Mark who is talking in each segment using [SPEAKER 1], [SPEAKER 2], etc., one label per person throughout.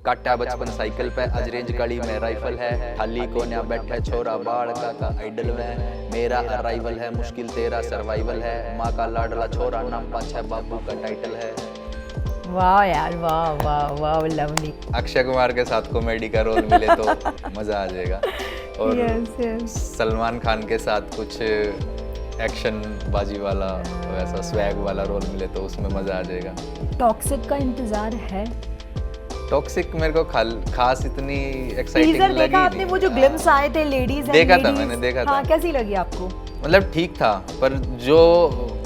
[SPEAKER 1] काटा बचपन साइकिल पे अजरेंज कड़ी में राइफल है, खाली कोन्या बैठे छोरा बाड़ का आइडल में, मेरा अराइवल है मुश्किल तेरा सर्वाइवल है, माँ का लाडला छोरा नाम पाछा बाबू का टाइटल है।
[SPEAKER 2] वाह यार, वाह वाह वाह, लवली।
[SPEAKER 1] अक्षय कुमार के साथ कॉमेडी का रोल मिले तो मजा आ जाएगा, और
[SPEAKER 2] yes.
[SPEAKER 1] सलमान खान के साथ कुछ एक्शन बाजी वाला वैसा स्वैग वाला रोल मिले तो उसमें मजा आ जाएगा।
[SPEAKER 2] टॉक्सिक का इंतजार है?
[SPEAKER 1] टॉक्सिक मेरे को खास इतनी एक्साइटिंग लगी
[SPEAKER 2] देखा आपने? वो जो ग्लिम्स आए थे लेडीज
[SPEAKER 1] देखा था मैंने, देखा था।
[SPEAKER 2] हाँ, कैसी लगी आपको?
[SPEAKER 1] मतलब ठीक था, पर जो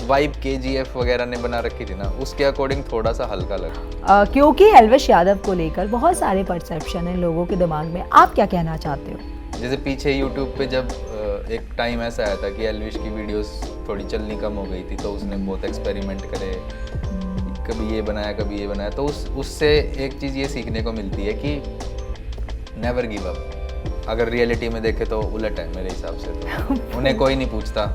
[SPEAKER 1] वाइब KGF वगैरह ने बना रखी थी ना, उसके अकॉर्डिंग थोड़ा सा हल्का लगा।
[SPEAKER 2] क्योंकि एल्विश यादव को लेकर बहुत सारे परसेप्शन है लोगों के दिमाग में, आप क्या कहना चाहते हो?
[SPEAKER 1] जैसे पीछे यूट्यूब पे जब एक टाइम ऐसा आया था कि एल्विश की वीडियोस थोड़ी चलनी कम हो गई थी, तो उसने बहुत एक्सपेरिमेंट करे, कभी ये बनाया कभी ये बनाया, तो उससे एक चीज़ ये सीखने को मिलती है कि नेवर गिव अप। अगर रियलिटी में देखे तो उलट है मेरे हिसाब से, तो उन्हें कोई नहीं पूछता।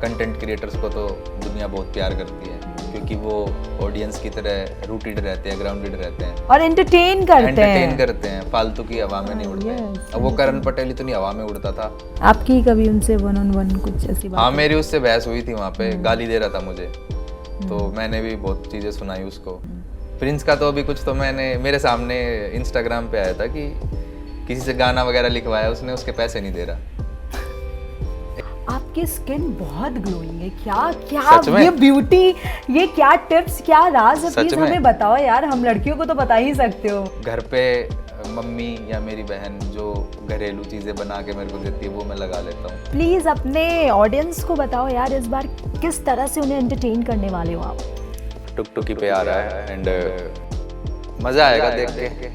[SPEAKER 1] कंटेंट क्रिएटर्स को तो दुनिया बहुत प्यार करती है, क्योंकि वो ऑडियंस की तरह रूटेड रहते हैं, ग्राउंडेड रहते हैं
[SPEAKER 2] और एंटरटेन करते हैं,
[SPEAKER 1] फालतू की हवा में नहीं उड़ते हैं। अब वो करण पटेल इतनी हवा में उड़ता था।
[SPEAKER 2] आपकी कभी उनसे 1-on-1 कुछ ऐसी बात?
[SPEAKER 1] हाँ, मेरी उससे बहस हुई थी वहाँ पे, गाली दे रहा था मुझे, तो मैंने भी बहुत चीज़ें सुनाई उसको। प्रिंस का तो अभी कुछ तो मैंने मेरे सामने इंस्टाग्राम पे आया था कि किसी से गाना वगैरह लिखवाया उसने, उसके पैसे नहीं दे रहा।
[SPEAKER 2] आपकी स्किन बहुत ग्लोइंग है, क्या ये ब्यूटी, ये क्या टिप्स, क्या राज है? प्लीज हमें बताओ यार, हम लड़कियों को तो बता ही सकते हो।
[SPEAKER 1] घर पे मम्मी या मेरी बहन जो घरेलू चीजें बना के मेरे को देती है वो मैं लगा लेता हूँ।
[SPEAKER 2] प्लीज अपने ऑडियंस को बताओ यार, इस बार किस तरह से उन्हें एंटरटेन करने वाले हो आप?
[SPEAKER 1] टुकटुकी पे आ रहा है एंड मजा आएगा देख के,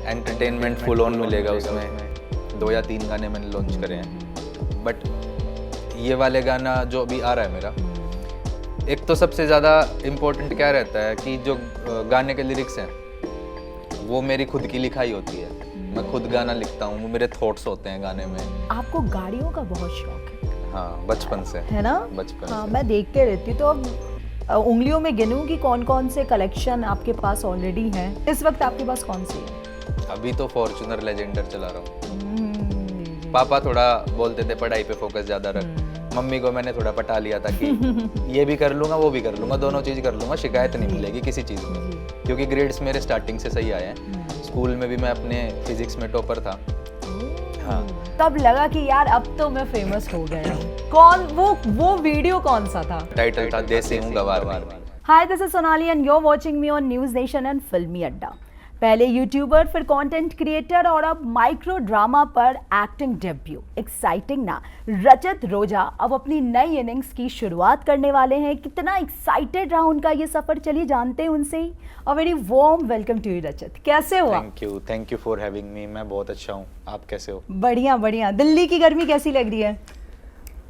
[SPEAKER 1] एंटरटेनमेंट फुल ऑन मिलेगा उसमें। 2 या 3 गाने मैंने लॉन्च करे हैं, बट ये वाले गाना जो अभी आ रहा है मेरा, एक तो सबसे ज़्यादा इम्पोर्टेंट क्या रहता है कि जो गाने के लिरिक्स हैं वो मेरी खुद की लिखाई होती है, मैं खुद गाना लिखता हूँ, वो मेरे थॉट्स होते हैं गाने में।
[SPEAKER 2] आपको गाड़ियों का बहुत शौक है?
[SPEAKER 1] हाँ, बचपन से है
[SPEAKER 2] ना,
[SPEAKER 1] बचपन
[SPEAKER 2] हाँ,
[SPEAKER 1] से।
[SPEAKER 2] मैं देखते रहती हूँ, तो अब उंगलियों में गिनूं कि कौन कौन से कलेक्शन आपके पास ऑलरेडी हैं। इस वक्त आपके पास कौन सी है?
[SPEAKER 1] अभी तो फॉर्च्यूनर लेजेंडर चला रहा हूँ। पापा थोड़ा बोलते थे पढ़ाई पे फोकस ज़्यादा रख, मम्मी को मैंने थोड़ा पटा लिया था कि ये भी कर लूँगा वो भी कर लूँगा, दोनों चीज़ कर लूँगा, शिकायत नहीं मिलेगी किसी चीज़ में, क्योंकि ग्रेड्स मेरे स्टार्टिंग से सही आए हैं। स्कूल में भी मैं अपने फिजिक्स में टॉपर था। हाँ,
[SPEAKER 2] तब लगा कि यार अब तो मैं फेमस हो गया हूँ। कौन वो वीडियो कौन सा था?
[SPEAKER 1] टाइटल था देसी हूँ गवार में।
[SPEAKER 2] Hi, this is Sonali and you are watching me on News Nation and Filmy Adda. पहले यूट्यूबर, फिर कंटेंट क्रिएटर और अब माइक्रो ड्रामा पर एक्टिंग डेब्यू। एक्साइटिंग ना? रजत रोजा अब अपनी नई इनिंग्स की शुरुआत करने वाले हैं। कितना एक्साइटेड रहा उनका ये सफर, चलिए जानते हैं उनसे ही। A very warm welcome to you Rajat, कैसे हो आप?
[SPEAKER 1] Thank you for having me. मैं बहुत अच्छा हूँ, आप कैसे हो?
[SPEAKER 2] बढ़िया बढ़िया। दिल्ली की गर्मी कैसी लग रही है?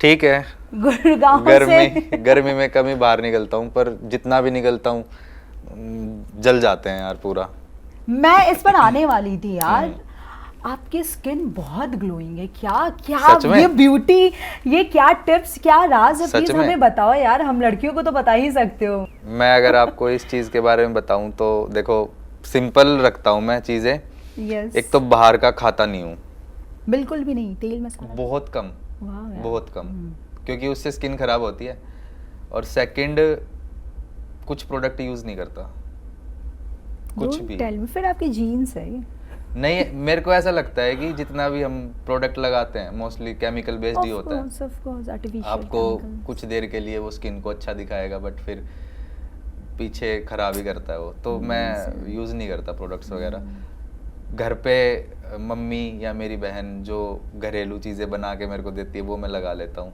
[SPEAKER 1] ठीक है,
[SPEAKER 2] गुड़गांव
[SPEAKER 1] गर्मी में कम ही बाहर निकलता हूँ, पर जितना भी निकलता हूँ जल जाते हैं यार पूरा।
[SPEAKER 2] मैं इस पर आने वाली थी यार, आपकी स्किन बहुत ग्लोइंग है, क्या ये ब्यूटी, ये क्या टिप्स, क्या राज है? प्लीज हमें बताओ यार, हम लड़कियों को तो बता ही सकते हो।
[SPEAKER 1] मैं अगर आपको इस चीज के बारे में बताऊं तो देखो, सिंपल रखता हूं मैं चीजें। एक तो बाहर का खाता नहीं हूँ,
[SPEAKER 2] बिल्कुल भी नहीं। तेल मसाला
[SPEAKER 1] बहुत कम, बहुत कम, क्योंकि उससे स्किन खराब होती है। और सेकंड, कुछ प्रोडक्ट यूज नहीं करता, कुछ भी।
[SPEAKER 2] फिर आपकी जीन्स है ये?
[SPEAKER 1] नहीं, मेरे को ऐसा लगता है कि जितना भी हम प्रोडक्ट लगाते हैं मोस्टली केमिकल बेस्ड ही होता है। आपको कुछ देर के लिए वो स्किन को अच्छा दिखाएगा, बट फिर पीछे खराब ही करता है वो। तो मैं यूज़ नहीं करता प्रोडक्ट्स वगैरह। घर पे मम्मी या मेरी बहन जो घरेलू चीज़ें बना के मेरे को देती है वो मैं लगा लेता हूँ,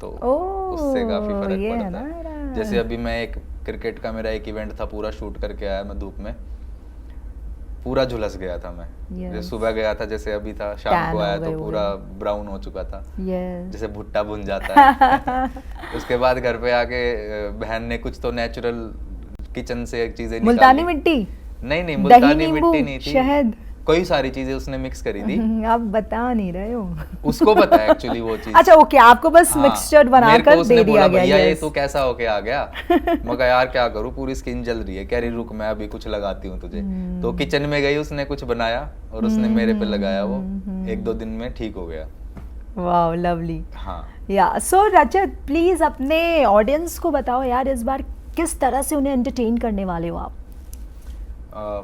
[SPEAKER 1] तो उससे काफ़ी फर्क पड़ता है। जैसे अभी मैं एक क्रिकेट का मेरा एक इवेंट था, पूरा शूट करके आया मैं धूप में, पूरा झुलस गया था मैं। जैसे सुबह गया था, जैसे अभी था, शाम को आया तो पूरा ब्राउन हो चुका था, जैसे भुट्टा भुन जाता है। उसके बाद घर पे आके बहन ने कुछ तो नेचुरल किचन से चीजें निकाली।
[SPEAKER 2] मुल्तानी मिट्टी?
[SPEAKER 1] नहीं, मुल्तानी मिट्टी नहीं थी,
[SPEAKER 2] शहद।
[SPEAKER 1] कई सारी चीजें उसने मिक्स करी थी।
[SPEAKER 2] आप बता नहीं रहे हो।
[SPEAKER 1] उसको पता है एक्चुअली वो चीज।
[SPEAKER 2] अच्छा ओके, आपको बस
[SPEAKER 1] हाँ,
[SPEAKER 2] मिक्सचर बनाकर दे दिया गया।
[SPEAKER 1] भैया ये तू कैसा होके आ गया? मैं कहा यार क्या करूँ, पूरी स्किन जल रही है। कह रही रुक मैं अभी कुछ लगाती हूँ तुझे। तो किचन में गई, उसने कुछ बनाया और उसने मेरे पे लगाया, वो 1-2 दिन में ठीक हो गया।
[SPEAKER 2] Wow lovely.
[SPEAKER 1] हाँ
[SPEAKER 2] या सो रजत प्लीज अपने ऑडियंस को बताओ यार इस बार किस तरह से उन्हें एंटरटेन करने वाले हो आप।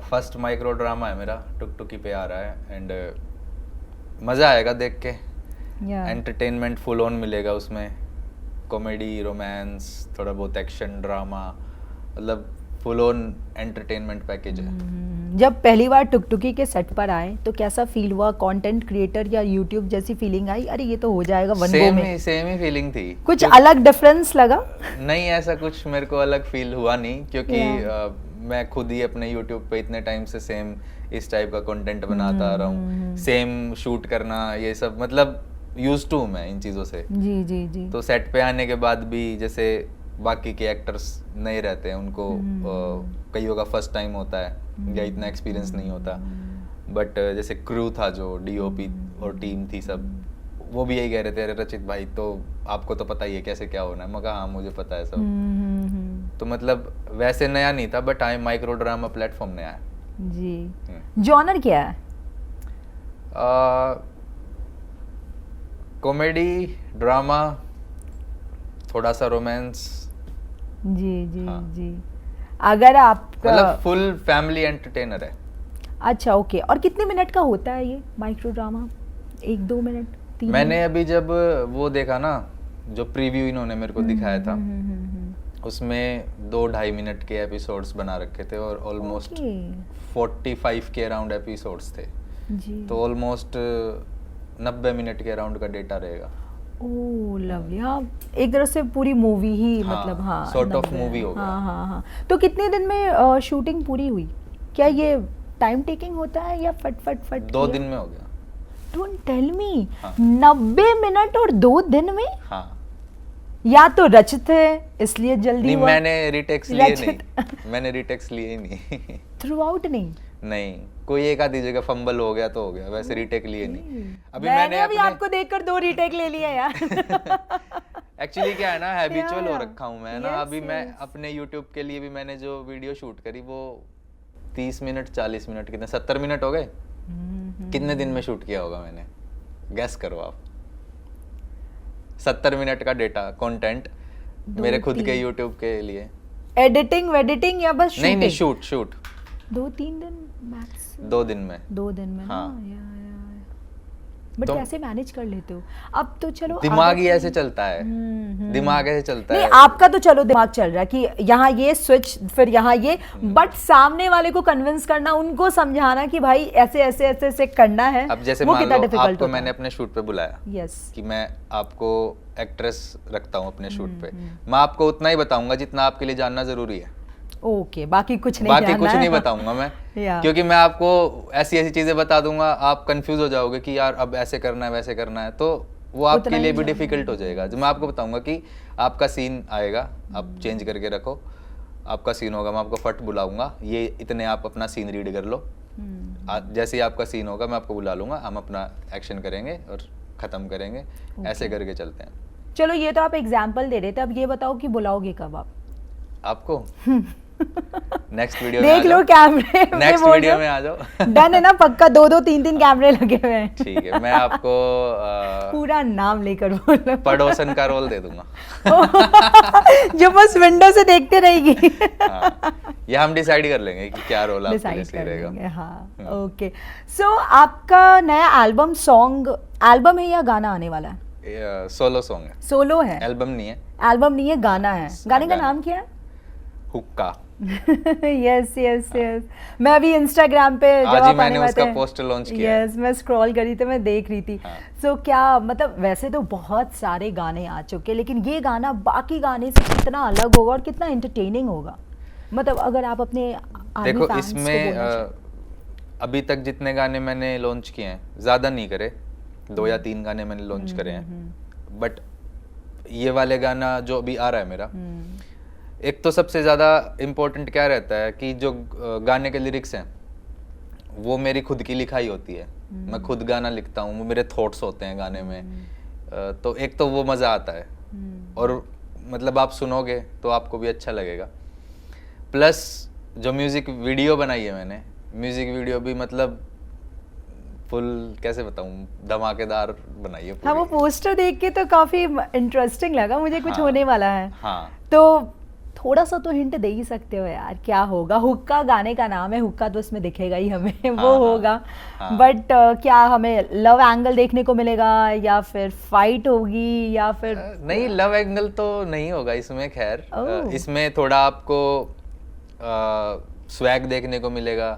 [SPEAKER 1] फर्स्ट माइक्रो ड्रामा है मेरा, टुकटुकी पे आ रहा है एंड मज़ा आएगा देख के। एंटरटेनमेंट फुल ऑन मिलेगा उसमें, कॉमेडी, रोमांस, थोड़ा बहुत एक्शन, ड्रामा, मतलब फुल ऑन एंटरटेनमेंट पैकेज है।
[SPEAKER 2] जब पहली बार टुकटुकी के सेट पर आए तो कैसा फील हुआ? कंटेंट क्रिएटर या यूट्यूब जैसी फीलिंग आई? अरे ये तो हो जाएगा वन गो में।
[SPEAKER 1] सेम ही फीलिंग थी।
[SPEAKER 2] कुछ अलग डिफरेंस लगा?
[SPEAKER 1] नहीं ऐसा कुछ मेरे को अलग फील हुआ नहीं, क्योंकि मैं खुद ही अपने यूट्यूब पे इतने टाइम से सेम इस टाइप का कंटेंट बनाता आ रहा हूँ। सेम शूट करना, ये सब मतलब यूज्ड टू मैं इन चीज़ों से।
[SPEAKER 2] जी जी जी।
[SPEAKER 1] तो सेट पे आने के बाद भी जैसे बाकी के एक्टर्स नहीं रहते हैं, उनको कईयों का फर्स्ट टाइम होता है या इतना एक्सपीरियंस नहीं होता, बट जैसे क्रू था जो डीओपी और टीम थी सब, वो भी यही कह रहे थे अरे रचित भाई तो आपको तो पता ही है कैसे क्या होना है। मैं कहा हाँ मुझे पता है सब। तो मतलब वैसे नया नहीं था, but I micro drama platform नया है
[SPEAKER 2] जी। जॉनर क्या है?
[SPEAKER 1] कॉमेडी, ड्रामा, थोड़ा सा रोमांस।
[SPEAKER 2] जी जी हाँ। जी। अगर आप
[SPEAKER 1] मतलब फुल फैमिली एंटरटेनर है।
[SPEAKER 2] अच्छा ओके। और कितने मिनट का होता है ये माइक्रो ड्रामा? 1-2 मिनट, 3
[SPEAKER 1] मैंने
[SPEAKER 2] मिनट?
[SPEAKER 1] अभी जब वो देखा ना, जो प्रीव्यू इन्होंने मेरे को दिखाया था, उसमें 2-2.5 मिनट के एपिसोड्स बना रखे थे और ऑलमोस्ट 45 के अराउंड एपिसोड्स थे जी। तो ऑलमोस्ट 90 मिनट के अराउंड का डेटा रहेगा।
[SPEAKER 2] ओह लवली। हाँ एक तरह से पूरी मूवी ही हाँ, मतलब हाँ
[SPEAKER 1] सॉर्ट ऑफ मूवी होगा।
[SPEAKER 2] हाँ। तो कितने दिन में शूटिंग पूरी हुई? क्या ये टाइम टेकिंग होता है या फट
[SPEAKER 1] 2 दिन में हो गया।
[SPEAKER 2] Don't tell me. 90 मिनट और 2 दिन में?
[SPEAKER 1] हाँ।
[SPEAKER 2] या तो रचित है इसलिए जल्दी हुआ।
[SPEAKER 1] मैंने रीटेक्स लिए नहीं। मैंने रीटेक्स लिए ही नहीं।
[SPEAKER 2] थ्रू आउट नहीं,
[SPEAKER 1] कोई एक आधी जगह फंबल हो गया तो हो गया, वैसे रीटेक लिए नहीं।
[SPEAKER 2] मैंने अभी आपको देखकर 2 रीटेक ले लिया यार।
[SPEAKER 1] एक्चुअली क्या है ना, हैबिचुअल हो रखा हूँ मैं ना। अभी मैं अपने यूट्यूब के लिए भी मैंने जो वीडियो शूट करी वो 30 मिनट 40 मिनट, कितने 70 मिनट हो गए। कितने दिन में शूट किया होगा मैंने, गैस करो आप। 70 मिनट का डेटा कंटेंट मेरे खुद के यूट्यूब के लिए।
[SPEAKER 2] एडिटिंग या बस शूटिंग?
[SPEAKER 1] नहीं शूट
[SPEAKER 2] 2-3 दिन मैक्स।
[SPEAKER 1] 2 दिन में।
[SPEAKER 2] 2 दिन में
[SPEAKER 1] हाँ।
[SPEAKER 2] बट कैसे मैनेज कर लेते हो? अब तो चलो
[SPEAKER 1] दिमाग ही ऐसे चलता है। दिमाग ऐसे चलता है।
[SPEAKER 2] आपका तो चलो दिमाग चल रहा है कि यहाँ ये स्विच फिर यहाँ ये, बट सामने वाले को कन्विंस करना, उनको समझाना कि भाई ऐसे ऐसे ऐसे ऐसे करना है।
[SPEAKER 1] अब जैसे मान लो आपको मैंने अपने शूट पे बुलाया, कि मैं आपको एक्ट्रेस रखता हूँ अपने शूट पे, मैं आपको उतना ही बताऊंगा जितना आपके लिए जानना जरूरी है।
[SPEAKER 2] ओके बाकी कुछ नहीं
[SPEAKER 1] बताऊंगा मैं। क्योंकि मैं आपको ऐसी चीजें बता दूंगा, आप कंफ्यूज हो जाओगे कि यार अब ऐसे करना है वैसे करना है, तो वो आपके लिए भी डिफिकल्ट हो जाएगा। जो मैं आपको बताऊंगा कि आपका सीन आएगा, आप चेंज करके रखो, आपका सीन होगा, मैं आपको फट बुलाऊंगा, ये इतने आप अपना सीन रीड कर लो, जैसे ही आपका सीन होगा मैं आपको बुला लूंगा, हम अपना एक्शन करेंगे और खत्म करेंगे। ऐसे करके चलते हैं।
[SPEAKER 2] चलो ये तो आप एग्जाम्पल दे रहे थे, अब ये बताओ कि बुलाओगे कब आप?
[SPEAKER 1] आपको नेक्स्ट वीडियो
[SPEAKER 2] देख लो कैमरे में,
[SPEAKER 1] नेक्स्ट वीडियो में आ जाओ।
[SPEAKER 2] डन है ना? पक्का 2-2 3-3 कैमरे लगे हुए हैं।
[SPEAKER 1] ठीक है, मैं आपको
[SPEAKER 2] पूरा नाम लेकर बोलो।
[SPEAKER 1] पड़ोसन का रोल दे दूंगा।
[SPEAKER 2] जो बस विंडो से देखते रहेगी।
[SPEAKER 1] ये हम डिसाइड कर लेंगे कि क्या रोल आपके लिए सही रहेगा।
[SPEAKER 2] हाँ ओके। सो आपका नया एल्बम है या गाना आने वाला है?
[SPEAKER 1] सोलो सॉन्ग है।
[SPEAKER 2] सोलो है?
[SPEAKER 1] एल्बम नहीं है।
[SPEAKER 2] एल्बम नहीं है, गाना है। गाने का नाम क्या है?
[SPEAKER 1] हुक्का।
[SPEAKER 2] यस मैं अभी इंस्टाग्राम पे
[SPEAKER 1] आज ही मैंने उसका पोस्टर लॉन्च किया।
[SPEAKER 2] यस मैं स्क्रॉल करी तो मैं देख रही थी। सो क्या मतलब, वैसे तो बहुत सारे गाने आ चुके, लेकिन ये गाना बाकी गाने से कितना अलग होगा और कितना एंटरटेनिंग होगा? मतलब अगर आप अपने
[SPEAKER 1] देखो इसमें अभी तक जितने गाने मैंने लॉन्च किए हैं, ज्यादा नहीं करे, 2 या 3 गाने मैंने लॉन्च करे हैं, बट ये वाले गाना जो अभी आ रहा है मेरा, एक तो सबसे ज़्यादा इम्पोर्टेंट क्या रहता है कि जो गाने के लिरिक्स हैं वो मेरी खुद की लिखाई होती है, मैं खुद गाना लिखता हूँ, वो मेरे थॉट्स होते हैं गाने में। तो एक तो वो मज़ा आता है, और मतलब आप सुनोगे तो आपको भी अच्छा लगेगा। प्लस जो म्यूज़िक वीडियो बनाई है मैंने, म्यूज़िक वीडियो भी मतलब फुल कैसे बताऊँ, धमाकेदार बनाई है पूरी।
[SPEAKER 2] हाँ, वो पोस्टर देख के तो काफी इंटरेस्टिंग लगा मुझे, कुछ होने वाला है।
[SPEAKER 1] हाँ,
[SPEAKER 2] तो थोड़ा सा तो हिंट दे ही सकते हो यार, क्या होगा? हुक्का गाने का नाम है, हुक्का तो उसमें दिखेगा ही हमें, वो होगा। बट क्या हमें लव एंगल देखने को मिलेगा, या फिर फाइट होगी, या फिर
[SPEAKER 1] नहीं, लव एंगल तो नहीं होगा इसमें। खैर इसमें थोड़ा आपको स्वैग देखने को मिलेगा,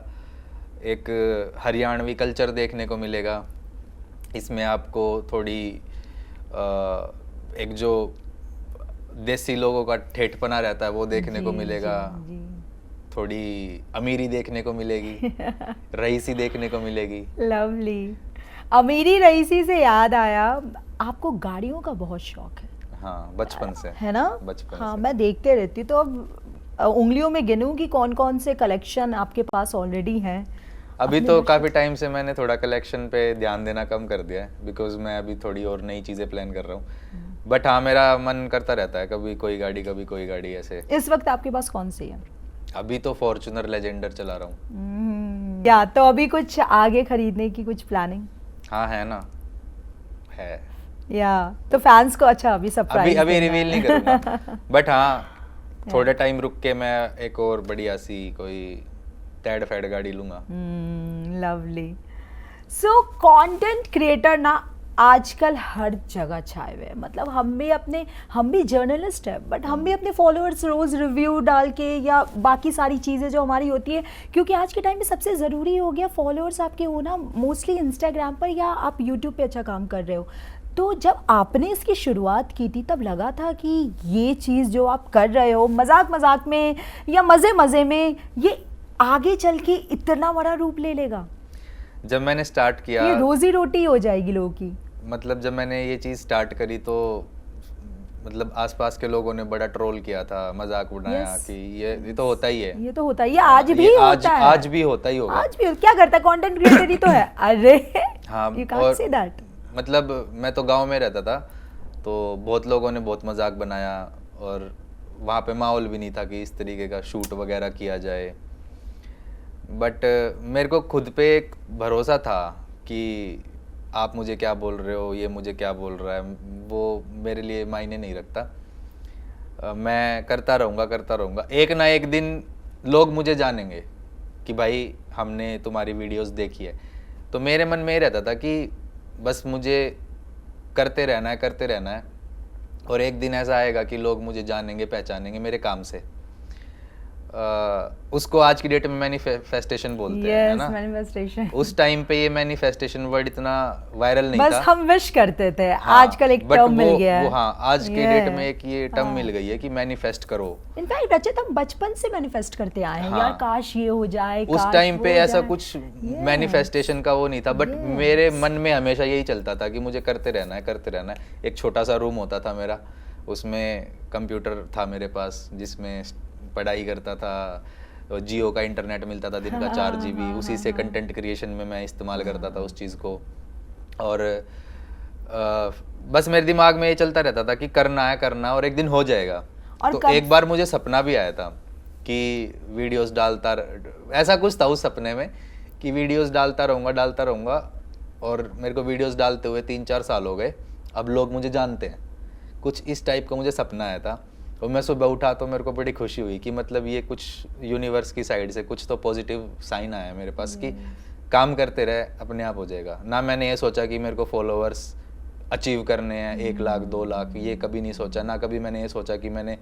[SPEAKER 1] एक हरियाणवी कल्चर देखने को मिलेगा। इसमें आपको थोड़ी एक जो देसी लोगों का ठेठपना रहता है वो देखने को मिलेगा, थोड़ी अमीरी देखने को मिलेगी, रईसी देखने को मिलेगी।
[SPEAKER 2] लवली। अमीरी रईसी से याद आया, आपको गाड़ियों का बहुत शौक है।
[SPEAKER 1] हाँ, बचपन से
[SPEAKER 2] है ना?
[SPEAKER 1] बचपन
[SPEAKER 2] हाँ,
[SPEAKER 1] से।
[SPEAKER 2] मैं देखते रहती, तो अब उंगलियों में गिनूं कि कौन कौन से कलेक्शन आपके पास ऑलरेडी हैं।
[SPEAKER 1] अभी तो काफ़ी टाइम से मैंने थोड़ा कलेक्शन पे ध्यान देना कम कर दिया है, बिकॉज मैं अभी थोड़ी और नई चीज़ें प्लान कर रहा हूँ। बट हाँ, मेरा मन करता रहता है, कभी कोई गाड़ी कभी कोई गाड़ी ऐसे।
[SPEAKER 2] इस वक्त आपके पास कौन सी है?
[SPEAKER 1] अभी तो फॉर्च्यूनर लेजेंडर चला रहा हूँ।
[SPEAKER 2] या तो अभी कुछ आगे खरीदने की कुछ प्लानिंग?
[SPEAKER 1] हाँ, है ना, है।
[SPEAKER 2] या तो फैंस को अच्छा अभी सरप्राइज
[SPEAKER 1] अभी रिवील नहीं करूँगा, बट हाँ थोड़े टाइम रुक के मैं एक और बढ़िया सी कोई टैड फैड गाड़ी लूंगा।
[SPEAKER 2] लवली। सो कंटेंट क्रिएटर ना आजकल हर जगह छाए हुए हैं, मतलब हम भी जर्नलिस्ट है, बट हम भी अपने फॉलोअर्स रोज रिव्यू डाल के या बाकी सारी चीज़ें जो हमारी होती है, क्योंकि आज के टाइम में सबसे ज़रूरी हो गया फॉलोअर्स आपके होना, मोस्टली इंस्टाग्राम पर या आप यूट्यूब पे अच्छा काम कर रहे हो। तो जब आपने इसकी शुरुआत की थी तब लगा था कि ये चीज़ जो आप कर रहे हो मजाक मजाक में या मज़े मज़े में, ये आगे चल के इतना बड़ा रूप ले लेगा?
[SPEAKER 1] जब मैंने स्टार्ट किया,
[SPEAKER 2] ये रोजी रोटी हो जाएगी लोगों की।
[SPEAKER 1] मतलब जब मैंने ये चीज़ स्टार्ट करी तो मतलब आसपास के लोगों ने बड़ा ट्रोल किया था, मजाक उड़ाया कि ये तो होता ही है,
[SPEAKER 2] ये तो होता ही है, आज भी होता है,
[SPEAKER 1] आज भी होता ही होगा।
[SPEAKER 2] आज भी क्या करता है, कंटेंट क्रिएटर ही तो है। अरे
[SPEAKER 1] हाँ,
[SPEAKER 2] you can't say that।
[SPEAKER 1] मतलब मैं तो गांव में रहता था, तो बहुत लोगों ने बहुत मजाक बनाया, और वहाँ पे माहौल भी नहीं था कि इस तरीके का शूट वगैरह किया जाए। बट मेरे को खुद पे एक भरोसा था कि आप मुझे क्या बोल रहे हो, ये मुझे क्या बोल रहा है, वो मेरे लिए मायने नहीं रखता। मैं करता रहूँगा। एक ना एक दिन लोग मुझे जानेंगे कि भाई हमने तुम्हारी वीडियोस देखी है। तो मेरे मन में ये रहता था कि बस मुझे करते रहना है, और एक दिन ऐसा आएगा कि लोग मुझे जानेंगे, पहचानेंगे मेरे काम से। उसको आज की डेट में मैनिफेस्टेशन बोलते हैं, है ना?
[SPEAKER 2] मैनिफेस्टेशन।
[SPEAKER 1] उस टाइम पे ये मैनिफेस्टेशन वर्ड इतना वायरल नहीं था,
[SPEAKER 2] बस हम विश करते थे।
[SPEAKER 1] हाँ,
[SPEAKER 2] आजकल एक टर्म मिल गया है।
[SPEAKER 1] हाँ, आज की डेट में एक ये टर्म मिल गई है कि मैनिफेस्ट करो।
[SPEAKER 2] इनफैक्ट रचित हम बचपन से मैनिफेस्ट करते आए हैं, यार काश ये हो जाए,
[SPEAKER 1] उस टाइम पे ऐसा कुछ मैनिफेस्टेशन का वो नहीं था, बट मेरे मन में हमेशा यही चलता था कि मुझे करते रहना है। एक छोटा सा रूम होता था मेरा, उसमें कंप्यूटर था मेरे पास, जिसमें पढ़ाई करता था, जियो का इंटरनेट मिलता था दिन का 4 GB, उसी से कंटेंट क्रिएशन में मैं इस्तेमाल करता था उस चीज़ को। और बस मेरे दिमाग में ये चलता रहता था कि करना है और एक दिन हो जाएगा। तो एक बार मुझे सपना भी आया था कि वीडियोस डालता, ऐसा कुछ था उस सपने में कि वीडियोस डालता रहूँगा, और मेरे को वीडियोस डालते हुए 3-4 साल हो गए, अब लोग मुझे जानते हैं। कुछ इस टाइप का मुझे सपना आया था, और मैं सुबह उठा तो मेरे को बड़ी खुशी हुई कि मतलब ये कुछ यूनिवर्स की साइड से कुछ तो पॉजिटिव साइन आया मेरे पास कि काम करते रहे, अपने आप हो जाएगा। ना मैंने ये सोचा कि मेरे को फॉलोअर्स अचीव करने हैं 1 लाख 2 लाख, ये कभी नहीं सोचा। ना कभी मैंने ये सोचा कि मैंने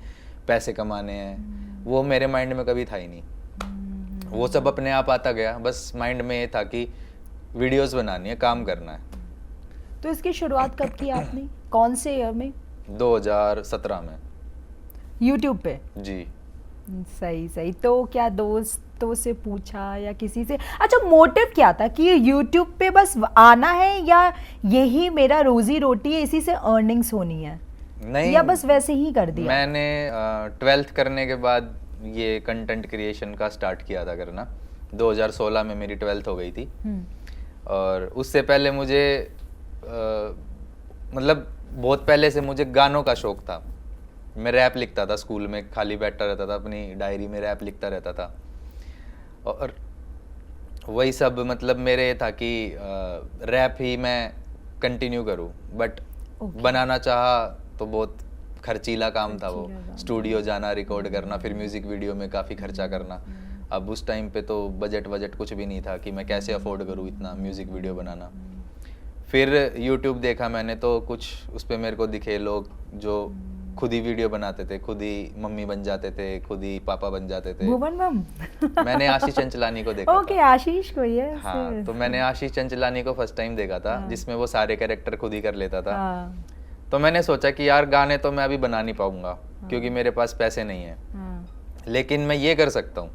[SPEAKER 1] पैसे कमाने हैं, वो मेरे माइंड में कभी था ही नहीं। वो सब अपने आप आता गया, बस माइंड में ये था कि वीडियोस बनानी है, काम करना है।
[SPEAKER 2] तो इसकी शुरुआत कब की आपने, कौन से ईयर में?
[SPEAKER 1] 2017 में
[SPEAKER 2] YouTube पे।
[SPEAKER 1] जी।
[SPEAKER 2] सही। तो क्या दोस्तों से पूछा या किसी से? अच्छा, मोटिव क्या था कि YouTube पे बस आना है, या यही मेरा रोजी रोटी है, इसी से अर्निंग्स होनी है?
[SPEAKER 1] नहीं,
[SPEAKER 2] या बस वैसे ही कर दिया?
[SPEAKER 1] मैंने 12th करने के बाद ये कंटेंट क्रिएशन का स्टार्ट किया था करना, 2016 में मेरी 12th हो गई थी। और उससे पहले मुझे मतलब बहुत पहले से मुझे गानों का शौक था। मैं रैप लिखता था, स्कूल में खाली बैठा रहता था, अपनी डायरी में रैप लिखता रहता था। और वही सब मतलब मेरे था कि रैप ही मैं कंटिन्यू करूं, बट बनाना चाहा तो बहुत खर्चीला काम था वो। स्टूडियो जाना, रिकॉर्ड करना, फिर म्यूजिक वीडियो में काफ़ी खर्चा करना। अब उस टाइम पे तो बजट कुछ भी नहीं था कि मैं कैसे अफोर्ड करूं इतना म्यूजिक वीडियो बनाना। फिर यूट्यूब देखा मैंने, तो कुछ उस पर मेरे को दिखे लोग जो खुद ही वीडियो बनाते थे, खुद ही मम्मी बन जाते थे, खुद ही पापा बन जाते थे। मैंने आशीष चंचलानी को देखा
[SPEAKER 2] था। आशीष को, यस।
[SPEAKER 1] हाँ, तो मैंने आशीष चंचलानी को फर्स्ट टाइम देखा था, जिसमें वो सारे कैरेक्टर खुद ही कर लेता था। तो मैंने सोचा कि यार गाने तो मैं अभी बना नहीं पाऊंगा, क्योंकि मेरे पास पैसे नहीं है, लेकिन मैं ये कर सकता हूँ।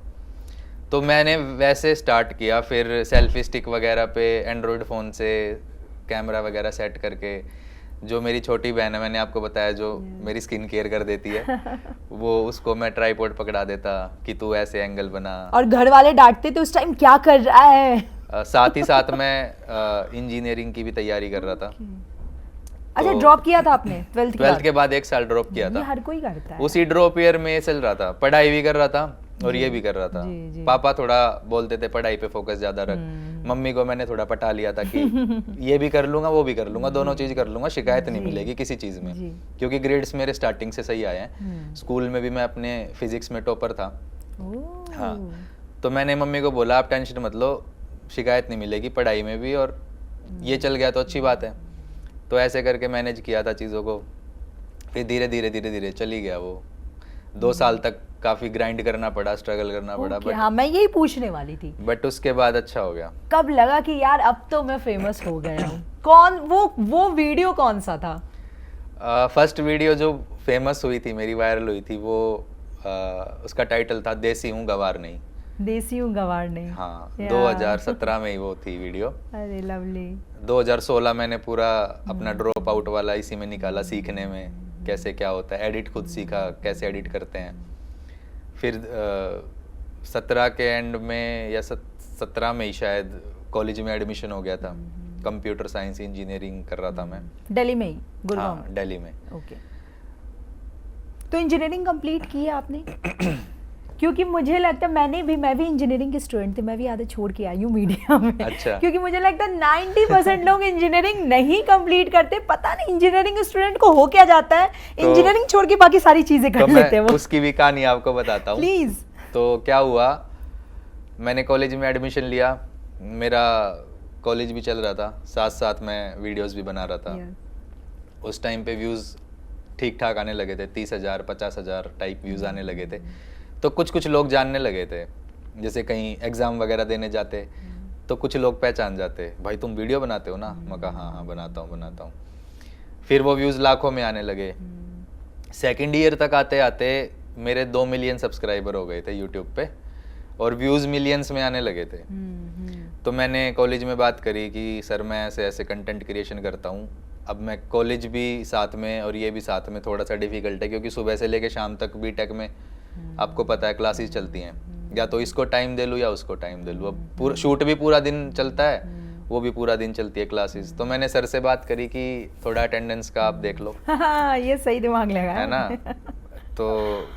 [SPEAKER 1] तो मैंने वैसे स्टार्ट किया। फिर सेल्फी स्टिक वगैरह पे एंड्रॉयड फ़ोन से कैमरा वगैरह सेट करके, जो मेरी छोटी बहन है, मैंने आपको बताया, जो मेरी स्किन केयर कर देती है, वो उसको मैं ट्राइपॉड पकड़ा देता कि तू ऐसे एंगल बना।
[SPEAKER 2] और घर वाले डांटते थे उस टाइम, क्या कर रहा है?
[SPEAKER 1] साथ ही साथ मैं इंजीनियरिंग की भी तैयारी कर रहा था।
[SPEAKER 2] अच्छा, ड्रॉप किया था आपने
[SPEAKER 1] 12th के बाद 1 साल ड्रॉप किया था।
[SPEAKER 2] ये हर कोई करता है।
[SPEAKER 1] उसी ड्रॉप ईयर में चल रहा था, पढ़ाई भी कर रहा था और ये भी कर रहा था। पापा थोड़ा बोलते थे पढ़ाई पे फोकस ज्यादा रख। मम्मी को मैंने थोड़ा पटा लिया था कि ये भी कर लूंगा, वो भी कर लूंगा, दोनों चीज कर लूंगा, शिकायत नहीं मिलेगी किसी चीज में, क्योंकि ग्रेड्स मेरे स्टार्टिंग से सही आए हैं। स्कूल में भी मैं अपने फिजिक्स में टॉपर था। हाँ, तो मैंने मम्मी को बोला आप टेंशन मत लो, शिकायत नहीं मिलेगी पढ़ाई में भी, और ये चल गया तो अच्छी बात है। तो ऐसे करके मैनेज किया था चीज़ों को। फिर धीरे धीरे चली गया वो। 2 साल तक काफी ग्राइंड करना पड़ा, स्ट्रगल करना पड़ा। बट
[SPEAKER 2] हाँ, मैं यही पूछने वाली थी।
[SPEAKER 1] बट उसके बाद अच्छा हो गया।
[SPEAKER 2] कब लगा कि यार अब तो मैं फेमस हो गया हूँ? कौन वो वीडियो कौन सा था?
[SPEAKER 1] फर्स्ट वीडियो जो फेमस हुई थी, मेरी वायरल हुई थी, वो उसका टाइटल था देसी हूँ गवार नहीं।
[SPEAKER 2] देसी हूँ गवार नहीं।
[SPEAKER 1] हाँ, 2017 में ही वो थी वीडियो।
[SPEAKER 2] अरे लवली।
[SPEAKER 1] 2016 मैंने पूरा अपना ड्रॉप आउट वाला इसी में निकाला, सीखने में कैसे क्या होता है, एडिट खुद सीखा कैसे एडिट करते हैं। फिर 17 के एंड में या 17 में ही शायद कॉलेज में एडमिशन हो गया था। कंप्यूटर साइंस इंजीनियरिंग कर रहा था मैं,
[SPEAKER 2] दिल्ली में ही, गुड़गांव।
[SPEAKER 1] हाँ, दिल्ली में।
[SPEAKER 2] ओके, तो इंजीनियरिंग कंप्लीट की है आपने? क्योंकि मुझे लगता है मैं भी इंजीनियरिंग की स्टूडेंट थी, मैं भी आधे छोड़ के आई हूँ मीडिया में।
[SPEAKER 1] अच्छा।
[SPEAKER 2] क्योंकि मुझे लगता है 90% लोग इंजीनियरिंग नहीं कंप्लीट करते। पता नहीं इंजीनियरिंग स्टूडेंट को हो क्या जाता है, इंजीनियरिंग छोड़ के बाकी सारी चीजें कर लेते हैं वो।
[SPEAKER 1] उसकी भी कहानी आपको बताता हूँ
[SPEAKER 2] प्लीज।
[SPEAKER 1] तो क्या हुआ, मैंने कॉलेज में एडमिशन लिया, मेरा कॉलेज भी चल रहा था, साथ साथ मैं वीडियोस भी बना रहा था। उस टाइम पे व्यूज ठीक ठाक आने लगे थे, 30,000 50,000 टाइप व्यूज आने लगे थे। तो कुछ लोग जानने लगे थे, जैसे कहीं एग्जाम वगैरह देने जाते तो कुछ लोग पहचान जाते, भाई तुम वीडियो बनाते हो ना? मैं कहा हाँ बनाता हूँ। फिर वो व्यूज़ लाखों में आने लगे। सेकंड ईयर तक आते आते मेरे 2 मिलियन सब्सक्राइबर हो गए थे यूट्यूब पे, और व्यूज़ मिलियंस में आने लगे थे। तो मैंने कॉलेज में बात करी कि सर मैं ऐसे ऐसे कंटेंट क्रिएशन करता हूँ। अब मैं कॉलेज भी साथ में और ये भी साथ में, थोड़ा सा डिफिकल्ट है, क्योंकि सुबह से लेके शाम तक बीटेक में आपको पता है क्लासेस चलती हैं, या तो इसको टाइम दे लूँ या उसको टाइम दे लूँ। अब पूरा शूट भी पूरा दिन चलता है, वो भी पूरा दिन चलती है क्लासेस। तो मैंने सर से बात करी कि थोड़ा अटेंडेंस का आप देख लो।
[SPEAKER 2] ये सही दिमाग लगा
[SPEAKER 1] है ना, तो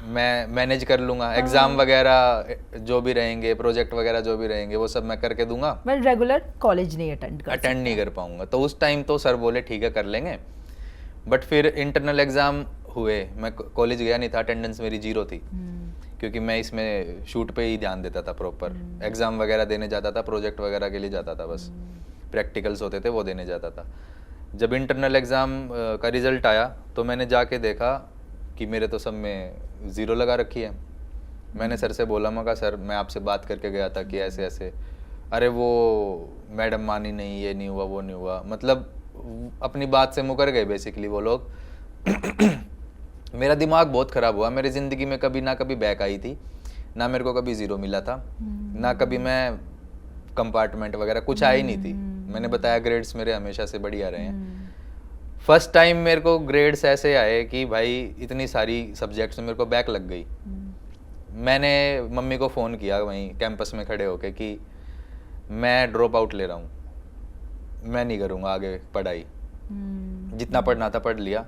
[SPEAKER 1] मैं मैनेज कर लूँगा, एग्जाम वगैरह जो भी रहेंगे, प्रोजेक्ट वगैरह जो भी रहेंगे, वो सब मैं करके दूंगा।
[SPEAKER 2] मैं रेगुलर कॉलेज नहीं अटेंड
[SPEAKER 1] नहीं कर पाऊंगा। तो उस टाइम तो सर बोले ठीक है कर लेंगे। बट फिर इंटरनल एग्जाम हुए, मैं कॉलेज गया नहीं था, अटेंडेंस मेरी 0 थी, क्योंकि मैं इसमें शूट पे ही ध्यान देता था प्रॉपर। एग्जाम वगैरह देने जाता था, प्रोजेक्ट वगैरह के लिए जाता था, बस प्रैक्टिकल्स होते थे वो देने जाता था। जब इंटरनल एग्ज़ाम का रिजल्ट आया तो मैंने जाके देखा कि मेरे तो सब में 0 लगा रखी है। मैंने सर से बोला, मैं कहा सर मैं आपसे बात करके गया था कि ऐसे ऐसे, अरे वो मैडम मानी नहीं, ये नहीं हुआ वो नहीं हुआ, मतलब अपनी बात से मुकर गए बेसिकली वो लोग। मेरा दिमाग बहुत ख़राब हुआ। मेरी ज़िंदगी में कभी ना कभी बैक आई थी, ना मेरे को कभी 0 मिला था, ना कभी मैं कंपार्टमेंट वगैरह कुछ आई नहीं थी। मैंने बताया ग्रेड्स मेरे हमेशा से बढ़िया रहे हैं। फर्स्ट टाइम मेरे को ग्रेड्स ऐसे आए कि भाई इतनी सारी सब्जेक्ट्स में मेरे को बैक लग गई। मैंने मम्मी को फ़ोन किया वहीं कैंपस में खड़े होके कि मैं ड्रॉप आउट ले रहा हूँ, मैं नहीं करूँगा आगे पढ़ाई, जितना पढ़ना था पढ़ लिया,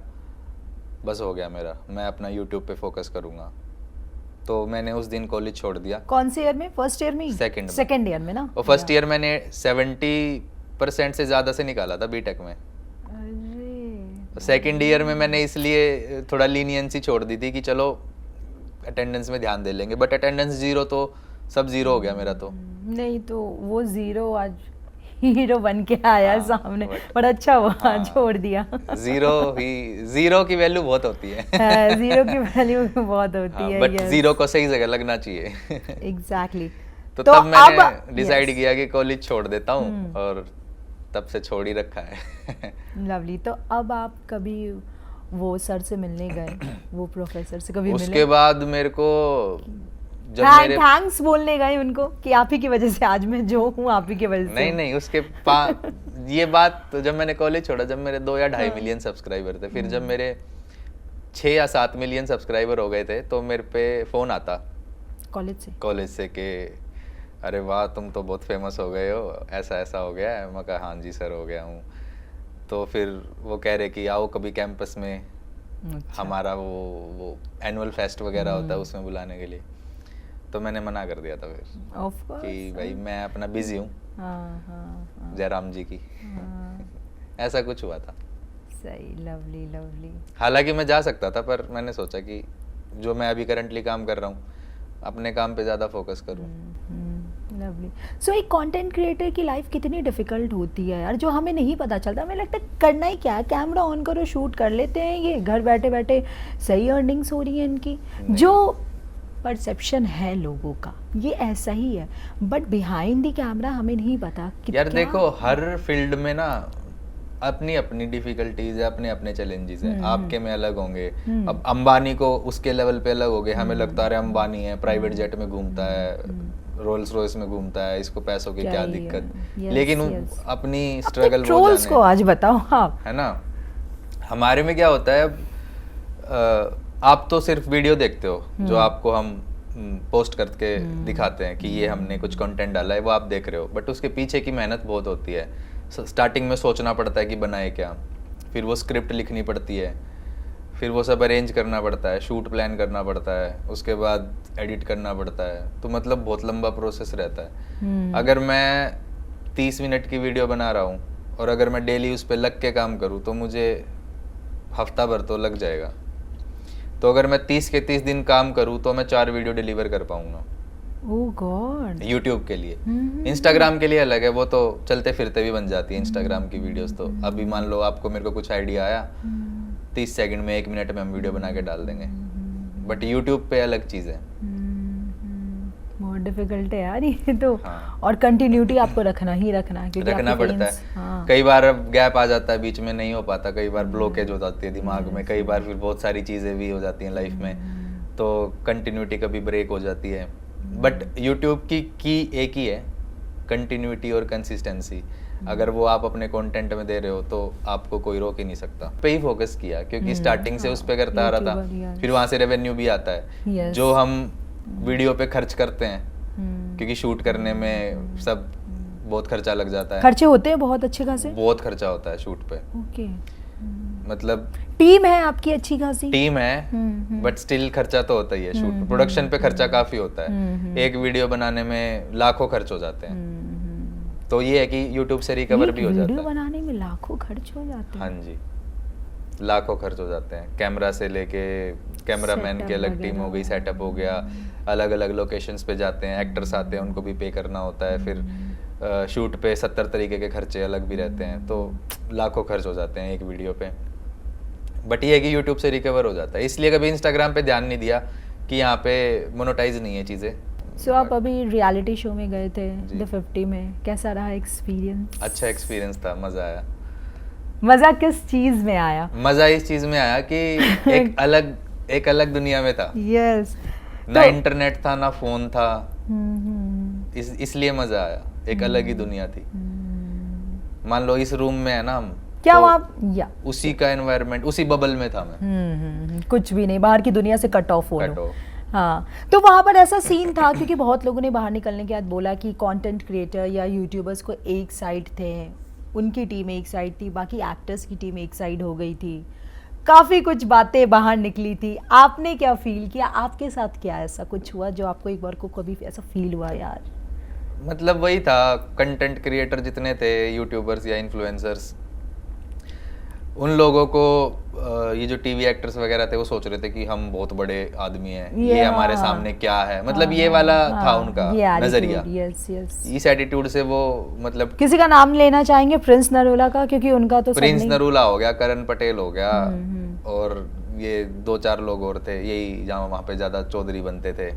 [SPEAKER 1] बस हो गया मेरा, मैं अपना यूट्यूब पे फोकस करूँगा। तो मैंने उस दिन कॉलेज छोड़ दिया।
[SPEAKER 2] कौन से ईयर में? फर्स्ट ईयर में? सेकंड ईयर में ना।
[SPEAKER 1] और फर्स्ट ईयर मैंने 70% से ज़्यादा से निकाला था बीटेक में। सेकंड ईयर में मैंने इसलिए थोड़ा लीनियंसी छोड़ दी थी कि चलो अटेंडेंस में ध्यान दे लेंगे, बट अटेंडेंस 0 तो सब 0 हो गया मेरा तो।
[SPEAKER 2] नहीं तो वो 0 आज हीरो बन के आया सामने, बड़ा अच्छा हुआ छोड़ दिया।
[SPEAKER 1] 0 की वैल्यू बहुत होती है।
[SPEAKER 2] 0 की वैल्यू बहुत होती है,
[SPEAKER 1] बट 0 को सही जगह लगना चाहिए।
[SPEAKER 2] एग्जैक्टली।
[SPEAKER 1] तो तब मैंने डिसाइड किया कि कॉलेज छोड़ देता हूँ और तब से छोड़ ही रखा है।
[SPEAKER 2] लवली। तो अब आप कभी वो सर से मिलने गए, वो प्रोफेसर से कभी मिले?
[SPEAKER 1] उसके बाद मेरे को जब मेरे
[SPEAKER 2] थैंक्स बोलने गए उनको कि आप ही की वजह से आज मैं जो हूँ आप ही की वजह से?
[SPEAKER 1] नहीं उसके ये बात तो जब मैंने कॉलेज छोड़ा, जब मेरे 2 या 2.5 मिलियन सब्सक्राइबर थे, फिर जब मेरे 6 या 7 मिलियन सब्सक्राइबर हो गए थे तो मेरे पे फोन आता कॉलेज से कि अरे वाह तुम तो बहुत फेमस हो गए हो, ऐसा ऐसा हो गया है। मैं कहा हाँ जी सर हो गया हूँ। तो फिर वो कह रहे कि आओ कभी कैंपस में, हमारा वो एनुअल फेस्ट वगैरह होता है उसमें बुलाने के लिए। तो मैंने मना कर दिया था फिर कि भाई मैं अपना बिजी हूँ जयराम जी की। ऐसा कुछ हुआ था।
[SPEAKER 2] सही। लवली।
[SPEAKER 1] हालांकि मैं जा सकता था पर मैंने सोचा कि जो मैं अभी करंटली काम कर रहा हूँ अपने काम पे ज़्यादा फोकस करूँ।
[SPEAKER 2] लवली। सो एक कंटेंट क्रिएटर की लाइफ कितनी डिफिकल्ट होती है यार, जो हमें नहीं पता चलता। हमें लगता है करना ही क्या है, कैमरा ऑन करो शूट कर लेते हैं, ये घर बैठे बैठे सही अर्निंग्स हो रही है इनकी। जो परसेप्शन है लोगों का ये ऐसा ही है, बट बिहाइंड द कैमरा हमें नहीं पता कि
[SPEAKER 1] यार देखो हर फील्ड में ना अपनी अपनी डिफिकल्टीज है, अपने अपने चैलेंजेस हैं। आपके में अलग होंगे, अब अंबानी को उसके लेवल पे अलग हो गए। हमें लगता है अंबानी है, प्राइवेट जेट में घूमता है, रोल्स रॉयस में घूमता है, इसको पैसों की क्या दिक्कत। लेकिन अपनी स्ट्रगल
[SPEAKER 2] ट्रोल्स को आज बताओ आप,
[SPEAKER 1] है ना। हमारे में क्या होता है, आप तो सिर्फ वीडियो देखते हो जो आपको हम पोस्ट करके दिखाते हैं कि ये हमने कुछ कंटेंट डाला है, वो आप देख रहे हो, बट उसके पीछे की मेहनत बहुत होती है। स्टार्टिंग में सोचना पड़ता है कि बनाए क्या, फिर वो स्क्रिप्ट लिखनी पड़ती है, फिर वो सब अरेंज करना पड़ता है, शूट प्लान करना पड़ता है, उसके बाद एडिट करना पड़ता है। तो मतलब बहुत लंबा प्रोसेस रहता है। अगर मैं 30 मिनट की वीडियो बना रहा हूँ और अगर मैं डेली उस पर लग के काम करूँ तो मुझे हफ्ता भर तो लग जाएगा। तो अगर मैं 30 के 30 दिन काम करूँ तो मैं 4 वीडियो डिलीवर कर पाऊंगा।
[SPEAKER 2] ओह गॉड।
[SPEAKER 1] यूट्यूब के लिए। इंस्टाग्राम के लिए अलग है, वो तो चलते फिरते भी बन जाती है इंस्टाग्राम की वीडियोस। तो अभी मान लो आपको मेरे को कुछ आइडिया आया, 30 सेकंड में 1 मिनट में हम वीडियो बना के डाल देंगे, बट यूट्यूब पे अलग चीज़ है।
[SPEAKER 2] बहुत डिफिकल्ट है यार ये तो। हाँ। और कंटिन्यूटी आपको रखना पड़ता है। हाँ।
[SPEAKER 1] कई बार गैप आ जाता है, बीच में नहीं हो पाता, कई बार ब्लॉकेज हो जाती है दिमाग में, कई बार फिर बहुत सारी चीज़ें भी हो जाती हैं लाइफ में, तो कंटिन्यूटी कभी ब्रेक हो जाती है। बट यूट्यूब की एक ही है, कंटिन्यूटी और कंसिस्टेंसी। अगर वो आप अपने कंटेंट में दे रहे हो तो आपको कोई रोक ही नहीं सकता। पे ही फोकस किया क्योंकि स्टार्टिंग से उस पे करता आ रहा था, फिर वहाँ से रेवेन्यू भी आता है जो हम वीडियो पे खर्च करते हैं, क्योंकि शूट करने में सब बहुत खर्चा लग जाता है।
[SPEAKER 2] खर्चे होते हैं बहुत अच्छे खासे,
[SPEAKER 1] बहुत खर्चा होता है शूट पे।
[SPEAKER 2] ओके।
[SPEAKER 1] मतलब
[SPEAKER 2] टीम है आपकी अच्छी खासी?
[SPEAKER 1] टीम है, बट स्टिल खर्चा तो होता ही है। शूट प्रोडक्शन पे खर्चा काफी होता है। एक वीडियो बनाने में लाखों खर्च हो जाते हैं। तो ये है कि यूट्यूब से रिकवर भी हो जाता है।
[SPEAKER 2] वीडियो बनाने में लाखों खर्च हो जाते हैं?
[SPEAKER 1] हाँ जी, लाखों खर्च हो जाते हैं। कैमरा से लेके कैमरामैन की अलग टीम हो गई, सेटअप हो गया, अलग अलग लोकेशंस पे जाते हैं, एक्टर्स आते हैं, उनको भी पे करना होता है, फिर शूट पे 70 तरीके के खर्चे अलग भी रहते हैं, तो लाखों खर्च हो जाते हैं एक वीडियो पे। बट ये है कि यूट्यूब से रिकवर हो जाता है, इसलिए कभी इंस्टाग्राम पे ध्यान नहीं दिया कि यहाँ पे मोनेटाइज नहीं है चीज़ें।
[SPEAKER 2] सो आप अभी रियलिटी शो में गए थे द 50 में, कैसा रहा एक्सपीरियंस?
[SPEAKER 1] अच्छा एक्सपीरियंस था, मज़ा आया।
[SPEAKER 2] मज़ा किस चीज़ में आया?
[SPEAKER 1] मज़ा इस चीज़ में आया कि एक अलग दुनिया में था।
[SPEAKER 2] यस।
[SPEAKER 1] ना इंटरनेट था ना फोन था, इसलिए मजा आया। एक अलग ही दुनिया थी। मान लो इस रूम में है ना हम,
[SPEAKER 2] क्या
[SPEAKER 1] तो
[SPEAKER 2] वहाँ
[SPEAKER 1] उसी का एनवायरनमेंट, उसी बबल में था मैं।
[SPEAKER 2] कुछ भी नहीं, बाहर की दुनिया से कट ऑफ हो। हाँ, तो वहाँ पर ऐसा सीन था क्योंकि बहुत लोगों ने बाहर निकलने के बाद बोला कि कंटेंट क्रिएटर या यूट्यूबर्स को एक साइड थे, उनकी टीम एक साइड थी, बाकी एक्टर्स की टीम एक साइड हो गई थी, काफ़ी कुछ बातें बाहर निकली थी। आपने क्या फील किया, आपके साथ क्या ऐसा कुछ हुआ जो आपको एक बार को कभी ऐसा फील हुआ यार?
[SPEAKER 1] मतलब वही था, कंटेंट क्रिएटर जितने थे, यूट्यूबर्स या इन्फ्लुएंसर्स, उन लोगों को ये जो टीवी एक्टर्स वगैरह थे वो सोच रहे थे कि हम बहुत बड़े आदमी हैं, ये हमारे सामने क्या है, मतलब ये वाला था उनका नजरिया। इस एटीट्यूड से वो मतलब
[SPEAKER 2] किसी का नाम लेना चाहेंगे प्रिंस नरूला का, क्योंकि उनका तो
[SPEAKER 1] प्रिंस नरूला हो गया, करण पटेल हो गया, और ये 2-4 लोग और थे, यही जहाँ वहाँ पे ज्यादा चौधरी बनते थे,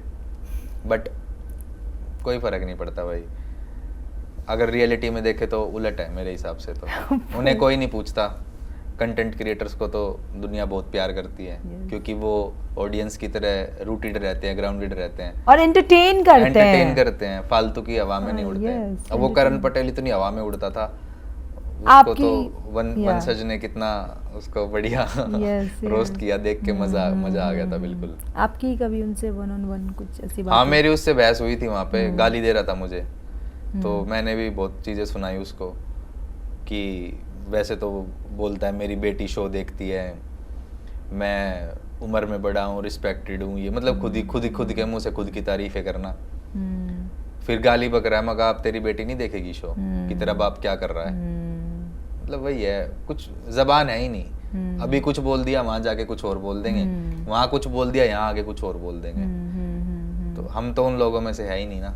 [SPEAKER 1] बट कोई फर्क नहीं पड़ता भाई। अगर रियलिटी में देखे तो उलट है मेरे हिसाब से, तो उन्हें कोई नहीं पूछता। कंटेंट क्रिएटर्स को तो दुनिया बहुत प्यार करती है, क्योंकि वो ऑडियंस की तरह रूटेड रहते हैं, ग्राउंडेड रहते हैं और
[SPEAKER 2] एंटरटेन करते हैं,
[SPEAKER 1] फालतू की हवा में नहीं उड़ते हैं। अब वो करण पटेल इतनी हवा में उड़ता था, उसको तो वंशज ने कितना उसको बढ़िया रोस्ट किया, देख के मजा आ गया था बिल्कुल।
[SPEAKER 2] आपकी कभी उनसे 1-on-1 कुछ ऐसी बात?
[SPEAKER 1] हाँ, मेरी उससे बहस हुई थी वहाँ पे, गाली दे रहा था मुझे, तो मैंने भी बहुत चीजें सुनाई उसको कि वैसे तो बोलता है मेरी बेटी शो देखती है, मैं उम्र में बड़ा हूँ, रिस्पेक्टेड हूँ, ये मतलब खुद के मुंह से खुद की तारीफें करना, फिर गाली बक रहा है, मगर आप तेरी बेटी नहीं देखेगी शो कि तेरा बाप क्या कर रहा है। मतलब वही है, कुछ जबान है ही नहीं। अभी कुछ बोल दिया वहां जाके कुछ और बोल देंगे, वहां कुछ बोल दिया यहाँ आके कुछ और बोल देंगे, तो हम तो उन लोगों में से है ही नहीं ना।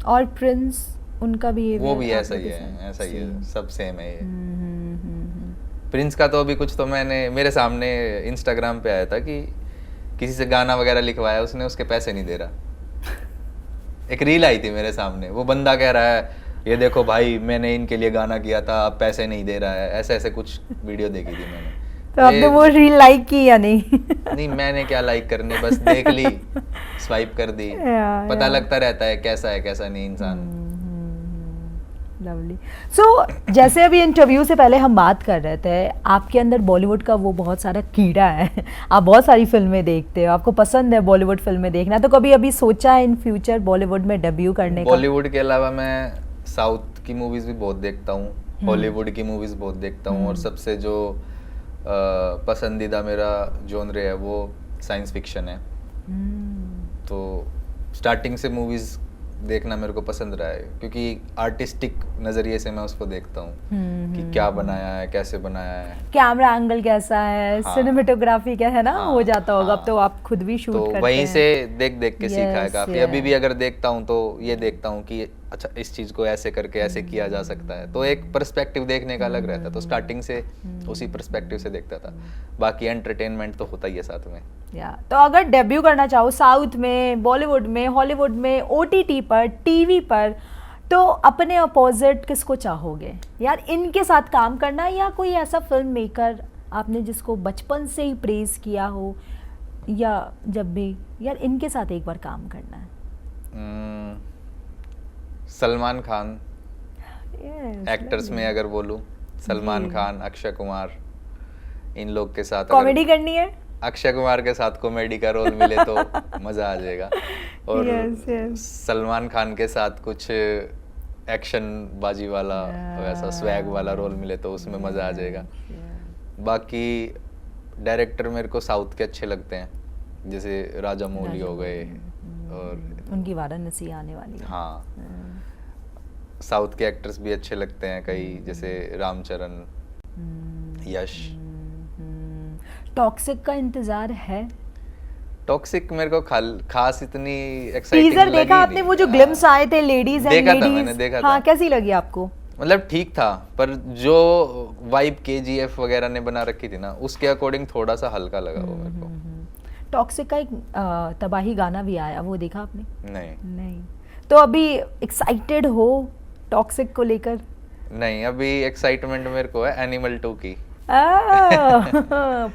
[SPEAKER 2] और प्रिंस, उनका भी
[SPEAKER 1] वो भी ऐसा ही है, सब सेम है ये। प्रिंस का तो अभी कुछ तो मेरे सामने इंस्टाग्राम पे आया था कि किसी से गाना वगैरह लिखवाया उसने, उसके पैसे नहीं दे रहा। एक रील आई थी मेरे सामने, वो बंदा कह रहा है ये देखो भाई मैंने इनके लिए गाना किया था, अब पैसे नहीं दे रहा है, ऐसे कुछ वीडियो देखी थी मैंने।
[SPEAKER 2] तो आपने वो रील लाइक की या नहीं?
[SPEAKER 1] नहीं, मैंने क्या लाइक करने, बस देख ली, स्वाइप कर दी। पता लगता रहता है कैसा है कैसा नहीं इंसान।
[SPEAKER 2] लवली। सो जैसे अभी इंटरव्यू से पहले हम बात कर रहे थे, आपके अंदर बॉलीवुड का वो बहुत सारा कीड़ा है, आप बहुत सारी फिल्में देखते हो, आपको पसंद है बॉलीवुड फिल्में देखना, तो कभी अभी सोचा है इन फ्यूचर बॉलीवुड में डेब्यू करने का?
[SPEAKER 1] बॉलीवुड के अलावा मैं साउथ की मूवीज भी बहुत देखता हूँ, हॉलीवुड की मूवीज बहुत देखता हूँ, और सबसे जो पसंदीदा मेरा जॉनर है वो साइंस फिक्शन है। तो स्टार्टिंग से मूवीज देखना मेरे को पसंद रहा है, क्योंकि आर्टिस्टिक नजरिए से मैं उसको देखता हूँ कि क्या बनाया है, कैसे बनाया है,
[SPEAKER 2] कैमरा एंगल कैसा है, सिनेमेटोग्राफी क्या है ना, हो जाता होगा। अब तो आप खुद भी शूट करते हैं,
[SPEAKER 1] तो वहीं से देख के सीखा है काफी। अभी भी अगर देखता हूँ तो ये देखता हूँ कि अच्छा इस चीज को ऐसे करके ऐसे किया जा सकता है, तो एक पर्सपेक्टिव देखने का अलग रहता है। तो स्टार्टिंग से उसी पर्सपेक्टिव से देखता था, बाकी एंटरटेनमेंट तो होता ही है साथ में।
[SPEAKER 2] तो अगर डेब्यू करना चाहो साउथ में, बॉलीवुड में, हॉलीवुड में, OTT पर, टीवी पर, तो अपने अपोजिट किसको चाहोगे यार इनके साथ काम करना, या कोई ऐसा फिल्म मेकर आपने जिसको बचपन से ही प्रेज किया हो, या जब भी यार इनके साथ एक बार काम करना है?
[SPEAKER 1] सलमान खान। एक्टर्स में अगर बोलूं, सलमान खान, अक्षय कुमार, इन लोग के साथ
[SPEAKER 2] कॉमेडी करनी है।
[SPEAKER 1] अक्षय कुमार के साथ कॉमेडी का रोल मिले तो मजा आ जाएगा, और सलमान खान के साथ कुछ एक्शन बाजी वाला वैसा स्वैग वाला रोल मिले तो उसमें मजा आ जाएगा। बाकी डायरेक्टर मेरे को साउथ के अच्छे लगते हैं, जैसे राजा मौली हो गए, और
[SPEAKER 2] उनकी वाराणसी आने वाली है।
[SPEAKER 1] हाँ, साउथ के एक्टर्स भी अच्छे लगते हैं कई, जैसे रामचरण, यश।
[SPEAKER 2] टॉक्सिक का इंतजार है?
[SPEAKER 1] टॉक्सिक मेरे को खास इतनी एक्साइटिंग
[SPEAKER 2] टीजर देखा आपने? वो जो ग्लिम्स आए थे लेडीज एंड
[SPEAKER 1] लेडीज, देखा था मैंने, देखा था।
[SPEAKER 2] हाँ, कैसी लगी आपको?
[SPEAKER 1] मतलब ठीक था, पर जो वाइब KGF वगैरह ने बना रखी थी ना, उसके अकॉर्डिंग थोड़ा सा हल्का लगा वो मेरे को।
[SPEAKER 2] टॉक्सिक का एक तबाही गाना भी आया, वो देखा आपने?
[SPEAKER 1] नहीं।
[SPEAKER 2] तो अभी एक्साइटेड हो टॉक्सिक को लेकर?
[SPEAKER 1] नहीं, अभी एक्साइटमेंट मेरे को है एनिमल 2 की।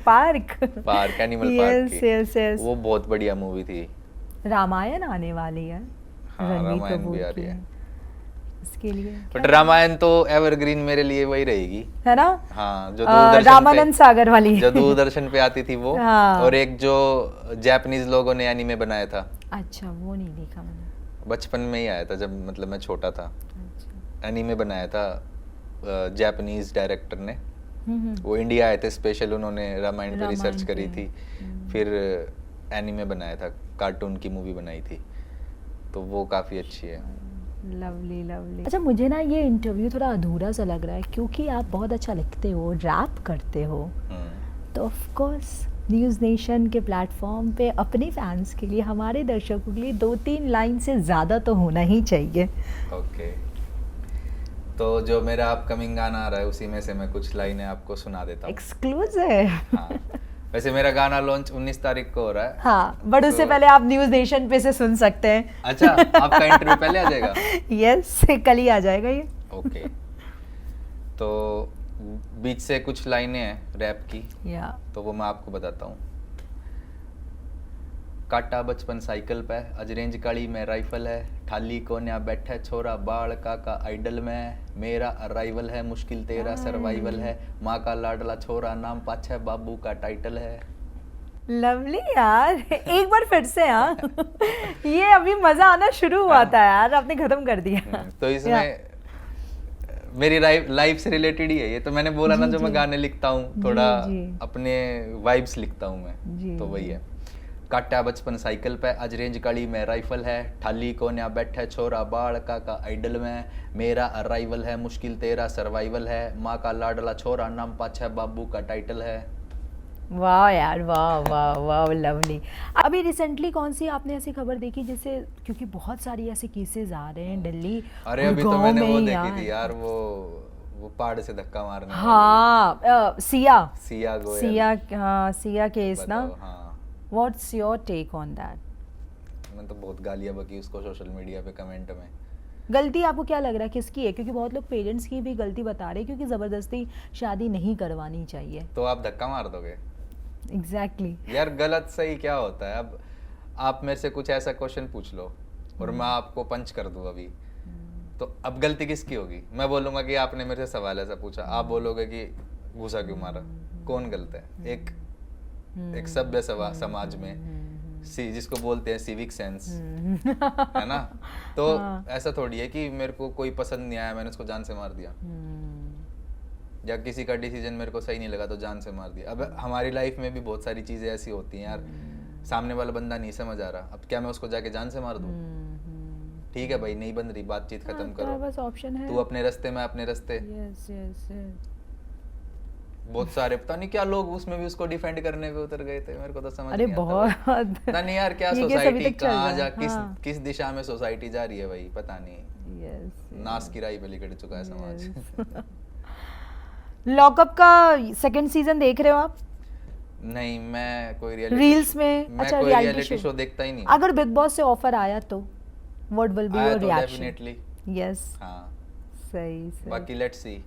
[SPEAKER 2] पार्क
[SPEAKER 1] एनिमल पार्क की।
[SPEAKER 2] यस।
[SPEAKER 1] वो बहुत बढ़िया मूवी थी।
[SPEAKER 2] रामायण आने वाली है,
[SPEAKER 1] हाँ, रामायण भी आ रही है।
[SPEAKER 2] इसके लिए
[SPEAKER 1] बट रामायण तो एवरग्रीन मेरे लिए वही रहेगी,
[SPEAKER 2] है ना।
[SPEAKER 1] हाँ, जो दूरदर्शन
[SPEAKER 2] रामानंद सागर वाली
[SPEAKER 1] जो दूरदर्शन पे आती थी वो।
[SPEAKER 2] हाँ।
[SPEAKER 1] और एक जो जापानीज लोगों ने एनीमे बनाया था।
[SPEAKER 2] अच्छा, वो नहीं देखा मैंने।
[SPEAKER 1] बचपन में ही आया था जब मतलब मैं छोटा था।
[SPEAKER 2] अच्छा।
[SPEAKER 1] एनीमे बनाया था जापानीज डायरेक्टर ने। वो इंडिया आए थे स्पेशल, उन्होंने रामायण पे रिसर्च करी थी, फिर एनीमे बनाया था, कार्टून की मूवी बनाई थी, तो वो काफ़ी अच्छी है।
[SPEAKER 2] Lovely lovely. अच्छा, मुझे ना ये इंटरव्यू थोड़ा अधूरा सा लग रहा है क्योंकि आप बहुत अच्छा लिखते हो, रैप करते हो, तो ऑफ कोर्स न्यूज़ नेशन के प्लेटफॉर्म पे अपने फैंस के लिए, हमारे दर्शकों के लिए 2-3 लाइन से ज़्यादा तो होना ही चाहिए।
[SPEAKER 1] ओके, तो जो मेरा अपकमिंग गाना आ रहा है उसी में से मैं कुछ लाइनें आपको सुना देता हूँ।
[SPEAKER 2] एक्सक्लूसिव।
[SPEAKER 1] हाँ, वैसे मेरा गाना लॉन्च 19 तारीख को हो रहा है।
[SPEAKER 2] हाँ, बट उससे पहले आप न्यूज़ नेशन पे से सुन सकते हैं।
[SPEAKER 1] अच्छा, आपका इंटरव्यू पहले आ जाएगा?
[SPEAKER 2] यस, कल ही आ जाएगा ये।
[SPEAKER 1] ओके, तो बीच से कुछ लाइनें हैं रैप की, तो वो मैं आपको बताता हूँ। काटा बचपन साइकिल पे, अज रेंज काली में राइफल है, ठाली कोन्या बैठे छोरा बाल काका आइडल में, मेरा अराइवल है मुश्किल तेरा सर्वाइवल है, माँ का लाडला छोरा नाम पाछे बाबू का टाइटल है।
[SPEAKER 2] लवली यार, एक बार फिर से। हाँ ये अभी मजा आना शुरू हुआ था यार, आपने खत्म कर दिया।
[SPEAKER 1] तो इसमें मेरी लाइफ से रिलेटेड ही है ये, तो मैंने बोला ना जो मैं गाने लिखता हूँ थोड़ा अपने वाइब्स लिखता हूँ मैं, तो वही है। काटा बचपन साइकिल पे, अज रेंज काली में राइफल है, ठाली कोन्या बैठे छोरा बाल काका आइडल में, मेरा अराइवल है मुश्किल तेरा सर्वाइवल है, माँ का लाडला छोरा नाम पाछे बाबू का टाइटल है।
[SPEAKER 2] वाह यार, वाह वाह वाह, लवली। अभी रिसेंटली कौन सी आपने ऐसी खबर देखी जिससे, क्योंकि बहुत सारी ऐसे केसेस आ रहे हैं दिल्ली,
[SPEAKER 1] अरे अभी तो मैंने वो देखी थी यार, वो पहाड़ से धक्का मारने।
[SPEAKER 2] हाँ, सिया
[SPEAKER 1] गोयल।
[SPEAKER 2] हाँ, सिया केस ना।
[SPEAKER 1] हाँ,
[SPEAKER 2] what's your take on that?
[SPEAKER 1] मैंने तो बहुत गालियां बकी उसको सोशल मीडिया पे कमेंट में।
[SPEAKER 2] गलती आपको क्या लग रहा है किसकी है? क्योंकि बहुत लोग पेरेंट्स की भी गलती बता रहे हैं, क्योंकि जबरदस्ती शादी नहीं करवानी चाहिए।
[SPEAKER 1] तो आप धक्का मार दोगे?
[SPEAKER 2] एग्जैक्टली
[SPEAKER 1] यार गलत सही क्या होता है? अब आप मेरे से कुछ ऐसा क्वेश्चन पूछ लो और मैं आपको पंच कर दूं अभी, तो अब गलती किसकी होगी? मैं बोलूंगा कि आपने मेरे से सवाल ऐसा पूछा, आप बोलोगे कि घुसा क्यों मारा। कौन गलत है? एक सभ्य समाज में जिसको बोलते हैं सिविक सेंस, है ना? तो ऐसा थोड़ी है कि मेरे को कोई पसंद नहीं आया मैंने उसको जान से मार दिया, या किसी का डिसीजन मेरे को सही नहीं लगा तो जान से मार दिया। अब हमारी लाइफ में भी बहुत सारी चीजें ऐसी होती हैं यार, सामने वाला बंदा नहीं समझ आ रहा, अब क्या मैं उसको जाके जान से मार दूं? ठीक है भाई, नहीं बन रही, बातचीत खत्म करो,
[SPEAKER 2] बस ऑप्शन है,
[SPEAKER 1] तू अपने रास्ते मैं अपने रास्ते।
[SPEAKER 2] यस।
[SPEAKER 1] बहुत सारे पता नहीं क्या लोग उसमें भी उसको डिफेंड करने पे उतर गए थे, मेरे को तो समझ
[SPEAKER 2] अरे
[SPEAKER 1] नहीं
[SPEAKER 2] बहुत
[SPEAKER 1] पता नहीं यार क्या सोसाइटी कहाँ जा किस दिशा में सोसाइटी जा रही है भाई, पता नहीं। नाश की राह पे लिकड़ चुका है समाज।
[SPEAKER 2] लॉकअप का सेकंड सीजन देख रहे हो आप?
[SPEAKER 1] नहीं, मैं कोई
[SPEAKER 2] रील्स में। अच्छा,
[SPEAKER 1] रियलिटी शो देखता ही नहीं।
[SPEAKER 2] अगर बिग बॉस से ऑफर आया तो what will be your reaction?
[SPEAKER 1] Definitely
[SPEAKER 2] yes.
[SPEAKER 1] हाँ,
[SPEAKER 2] सही।
[SPEAKER 1] बाकी लेट्स सी।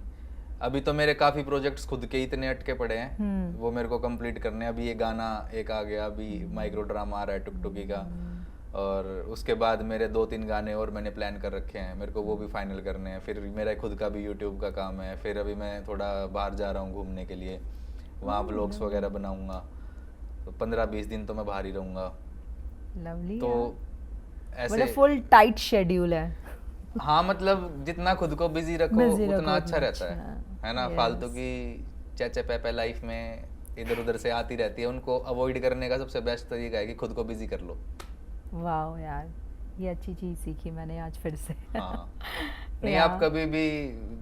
[SPEAKER 1] अभी तो मेरे काफी प्रोजेक्ट्स खुद के इतने अटके पड़े हैं, वो मेरे को कंप्लीट करने हैं। अभी ये गाना एक आ गया, अभी माइक्रो ड्रामा आ रहा है टुकटुकी का, और उसके बाद मेरे 2-3 गाने और मैंने प्लान कर रखे हैं, मेरे को वो भी फाइनल करने हैं। फिर मेरा खुद का भी यूट्यूब का काम है, फिर अभी मैं थोड़ा बाहर जा रहा हूँ घूमने के लिए, वहाँ व्लॉग्स वगैरह बनाऊंगा, तो 15-20 दिन तो मैं बाहर ही रहूँगा।
[SPEAKER 2] लवली।
[SPEAKER 1] तो ऐसे
[SPEAKER 2] मतलब फुल टाइट शेड्यूल है।
[SPEAKER 1] हाँ, मतलब जितना खुद को बिजी रखो उतना अच्छा रहता है ना? फालतू की चैचे पैपे लाइफ में इधर उधर से आती रहती है, उनको अवॉइड करने का सबसे बेस्ट तरीका है कि खुद को बिजी कर लो।
[SPEAKER 2] वाह यार, ये अच्छी चीज सीखी मैंने आज फिर से।
[SPEAKER 1] हाँ। नहीं, आप कभी भी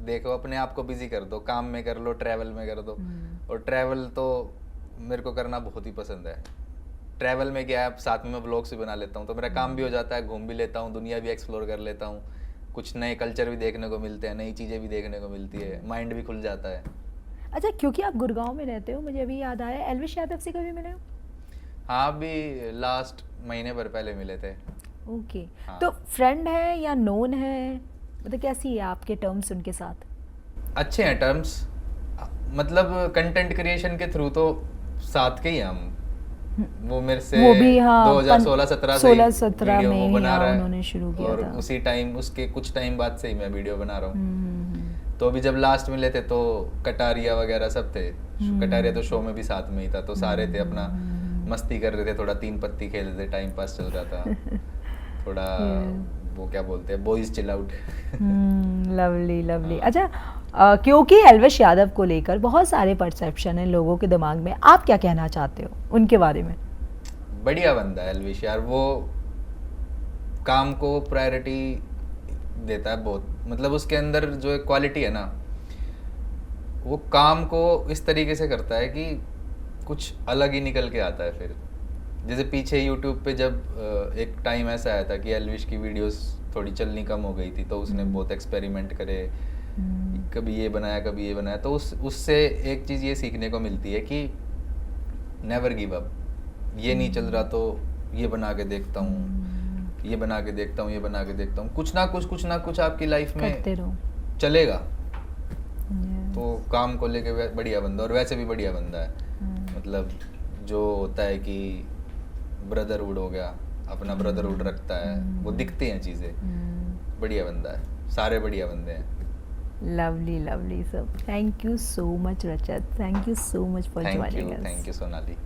[SPEAKER 1] देखो अपने आप को बिजी कर दो, काम में कर लो, ट्रैवल में कर दो। और ट्रैवल तो मेरे को करना बहुत ही पसंद है। ट्रैवल में क्या है, साथ में मैं व्लॉग्स भी बना लेता हूँ, तो मेरा काम भी हो जाता है, घूम भी लेता हूँ, दुनिया भी एक्सप्लोर कर लेता हूँ, कुछ नए कल्चर भी देखने को मिलते हैं, नई चीज़ें भी देखने को मिलती है, माइंड भी खुल जाता है।
[SPEAKER 2] अच्छा, क्योंकि आप गुड़गांव में रहते हो, मुझे अभी याद आया, एल्विश यादव से कभी मिले हो?
[SPEAKER 1] हाँ, अभी लास्ट महीने भर पहले मिले थे।
[SPEAKER 2] ओके। हाँ। तो फ्रेंड है या नोन है, मतलब कैसी है आपके टर्म्स उनके साथ?
[SPEAKER 1] अच्छे हैं टर्म्स, मतलब कंटेंट क्रिएशन के थ्रू तो साथ के ही हम, वो मेरे से
[SPEAKER 2] वो भी, हाँ,
[SPEAKER 1] 2016-17 से
[SPEAKER 2] 16-17
[SPEAKER 1] वीडियो
[SPEAKER 2] में
[SPEAKER 1] वो
[SPEAKER 2] ही,
[SPEAKER 1] बना
[SPEAKER 2] हाँ,
[SPEAKER 1] रहा है
[SPEAKER 2] उन्होंने शुरू किया
[SPEAKER 1] और
[SPEAKER 2] था।
[SPEAKER 1] उसी टाइम उसके कुछ टाइम बाद से ही मैं वीडियो बना रहा हूँ।
[SPEAKER 2] हम्म।
[SPEAKER 1] तो अभी जब लास्ट मिले थे तो कटारिया वगैरह सब थे। कटारिया तो शो में भी साथ में ही था, तो सारे थे अपना मस्ती कर रहे थे, थोड़ा 3 पत्ती खेल रहे थे, टाइम पास चल रहा था थोड़ा वो क्या बोलते हैं, boys chill out.
[SPEAKER 2] Lovely lovely. अच्छा, क्योंकि एल्विश यादव को लेकर बहुत सारे परसेप्शन है लोगों के दिमाग में, आप क्या कहना चाहते हो उनके बारे में?
[SPEAKER 1] बढ़िया बंदा है एल्विश यार, वो काम को प्रायोरिटी देता है बहुत, मतलब उसके अंदर जो एक क्वालिटी है ना, वो काम को इस तरीके से करता है कि कुछ अलग ही निकल के आता है। फिर जैसे पीछे यूट्यूब पे जब एक टाइम ऐसा आया था कि एल्विश की वीडियोस थोड़ी चलनी कम हो गई थी, तो उसने बहुत एक्सपेरिमेंट करे, कभी ये बनाया कभी ये बनाया, तो उससे एक चीज़ ये सीखने को मिलती है कि नेवर गिव अप। ये नहीं चल रहा तो ये बना के देखता हूँ, ये बना के देखता हूँ, ये बना के देखता हूँ, कुछ ना कुछ आपकी लाइफ में चलेगा। तो काम को लेके बढ़िया बंदा, और वैसे भी बढ़िया बंदा है। मतलब जो होता है कि ब्रदरहुड हो गया, अपना ब्रदरहुड रखता है, वो दिखती हैं चीज़ें। बढ़िया बंदा है, सारे बढ़िया बंदे हैं।
[SPEAKER 2] Lovely lovely sir, thank you so much Rajat, thank you so much for joining us.
[SPEAKER 1] Thank you Sonali.